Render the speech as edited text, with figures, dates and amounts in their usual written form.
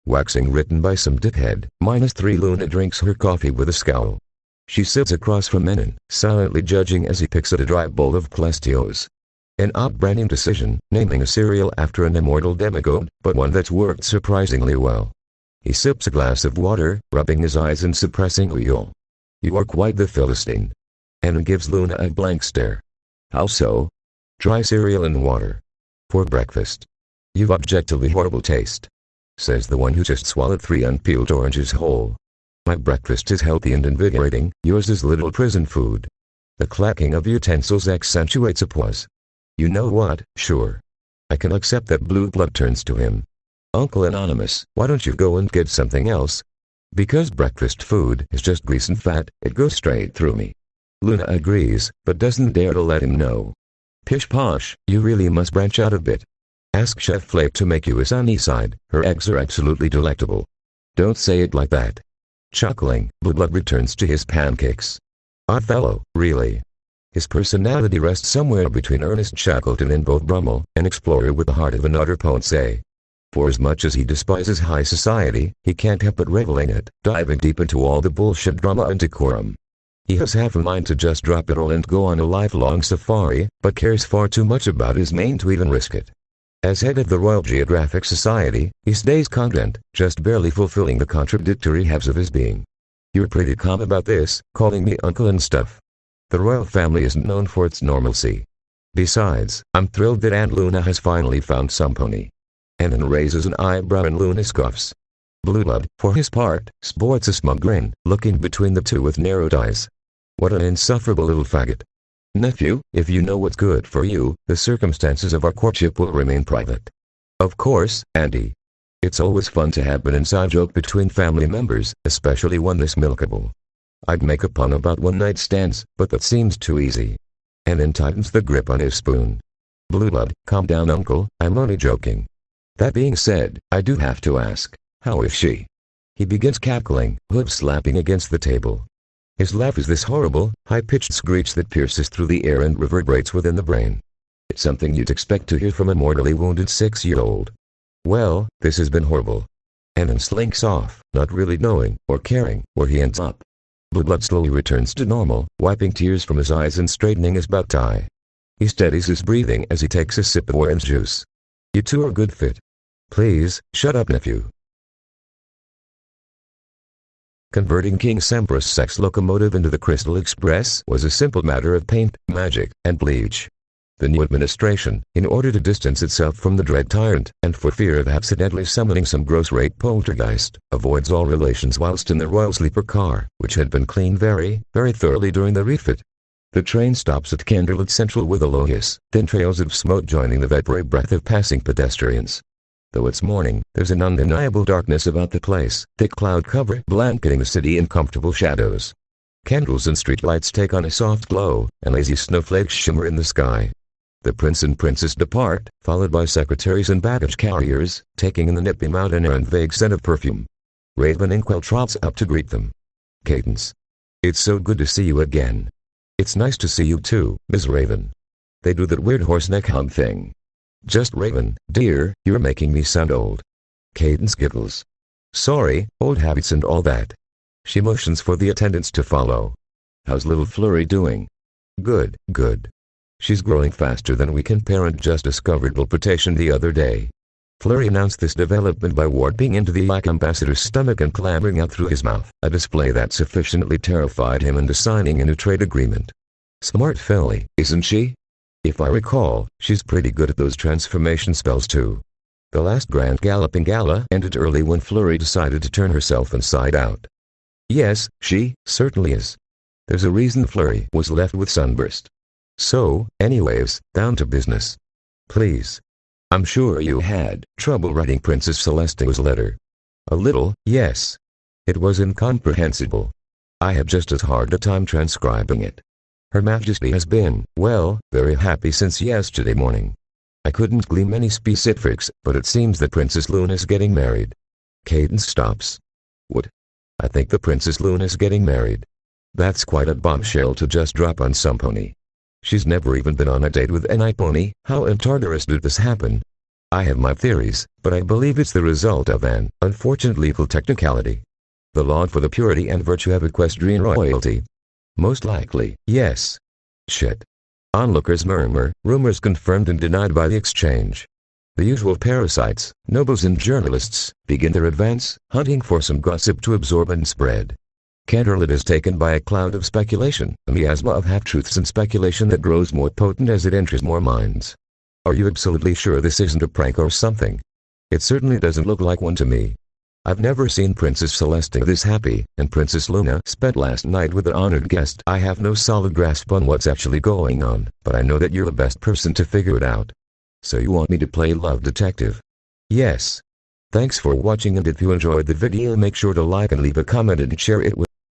Waxing written by some dickhead. -3 Luna drinks her coffee with a scowl. She sits across from Menon, silently judging as he picks at a dry bowl of Plestios. An odd-branding decision, naming a cereal after an immortal demigod, but one that's worked surprisingly well. He sips a glass of water, rubbing his eyes and suppressing a yawn. You are quite the Philistine. Menon gives Luna a blank stare. How so? Dry cereal and water. For breakfast. You've objectively horrible taste, says the one who just swallowed 3 unpeeled oranges whole. My breakfast is healthy and invigorating, yours is little prison food. The clacking of utensils accentuates a pause. You know what, sure. I can accept that. Blue blood turns to him. Uncle Anonymous, why don't you go and get something else? Because breakfast food is just grease and fat, it goes straight through me. Luna agrees, but doesn't dare to let him know. Pish posh, you really must branch out a bit. Ask Chef Flake to make you a sunny side, her eggs are absolutely delectable. Don't say it like that. Chuckling, Blue blood returns to his pancakes. Odd fellow, really. His personality rests somewhere between Ernest Shackleton and Beau Brummel, an explorer with the heart of an utter ponce. For as much as he despises high society, he can't help but revel in it, diving deep into all the bullshit drama and decorum. He has half a mind to just drop it all and go on a lifelong safari, but cares far too much about his mane to even risk it. As head of the Royal Geographic Society, he stays content, just barely fulfilling the contradictory halves of his being. You're pretty calm about this, calling me uncle and stuff. The royal family isn't known for its normalcy. Besides, I'm thrilled that Aunt Luna has finally found some pony. Menon raises an eyebrow and Luna scoffs. Blue blood, for his part, sports a smug grin, looking between the two with narrowed eyes. What an insufferable little faggot. Nephew, if you know what's good for you, the circumstances of our courtship will remain private. Of course, Auntie. It's always fun to have an inside joke between family members, especially one this milkable. I'd make a pun about one-night stands, but that seems too easy. Menon tightens the grip on his spoon. Blue blood, calm down uncle, I'm only joking. That being said, I do have to ask, how is she? He begins cackling, hood slapping against the table. His laugh is this horrible, high-pitched screech that pierces through the air and reverberates within the brain. It's something you'd expect to hear from a mortally wounded 6-year-old. Well, this has been horrible. Menon slinks off, not really knowing, or caring, where he ends up. Blue blood slowly returns to normal, wiping tears from his eyes and straightening his bow tie. He steadies his breathing as he takes a sip of orange juice. You two are a good fit. Please, shut up nephew. Converting King Semprus' sex locomotive into the Crystal Express was a simple matter of paint, magic, and bleach. The new administration, in order to distance itself from the dread tyrant, and for fear of accidentally summoning some gross-rate poltergeist, avoids all relations whilst in the royal sleeper car, which had been cleaned very, very thoroughly during the refit. The train stops at Candlewood Central with a low hiss, thin trails of smoke joining the vapory breath of passing pedestrians. Though it's morning, there's an undeniable darkness about the place, thick cloud cover blanketing the city in comfortable shadows. Candles and streetlights take on a soft glow, and lazy snowflakes shimmer in the sky. The prince and princess depart, followed by secretaries and baggage carriers, taking in the nippy mountain air and vague scent of perfume. Raven Inkwell trots up to greet them. Cadence. It's so good to see you again. It's nice to see you too, Ms. Raven. They do that weird horse neck hug thing. Just Raven, dear, you're making me sound old. Cadence giggles. Sorry, old habits and all that. She motions for the attendants to follow. How's little Flurry doing? Good, good. She's growing faster than we can parent. Just discovered palpitation the other day. Flurry announced this development by warping into the Yak ambassador's stomach and clambering out through his mouth, a display that sufficiently terrified him into signing a new trade agreement. Smart filly, isn't she? If I recall, she's pretty good at those transformation spells too. The last Grand Galloping Gala ended early when Flurry decided to turn herself inside out. Yes, she certainly is. There's a reason Flurry was left with Sunburst. So, anyways, down to business. Please. I'm sure you had trouble writing Princess Celestia's letter. A little, yes. It was incomprehensible. I had just as hard a time transcribing it. Her Majesty has been, well, very happy since yesterday morning. I couldn't glean any specifics, but it seems that Princess Luna's getting married. Cadence stops. What? I think the Princess Luna's getting married. That's quite a bombshell to just drop on some pony. She's never even been on a date with any pony. How in Tartarus did this happen? I have my theories, but I believe it's the result of an unfortunate legal technicality. The law for the purity and virtue of equestrian royalty. Most likely, yes. Shit. Onlookers murmur, rumors confirmed and denied by the exchange. The usual parasites, nobles and journalists, begin their advance, hunting for some gossip to absorb and spread. Canterlot is taken by a cloud of speculation, a miasma of half-truths and speculation that grows more potent as it enters more minds. Are you absolutely sure this isn't a prank or something? It certainly doesn't look like one to me. I've never seen Princess Celestia this happy, and Princess Luna spent last night with an honored guest. I have no solid grasp on what's actually going on, but I know that you're the best person to figure it out. So you want me to play love detective? Yes. Thanks for watching, and if you enjoyed the video, make sure to like and leave a comment and share it with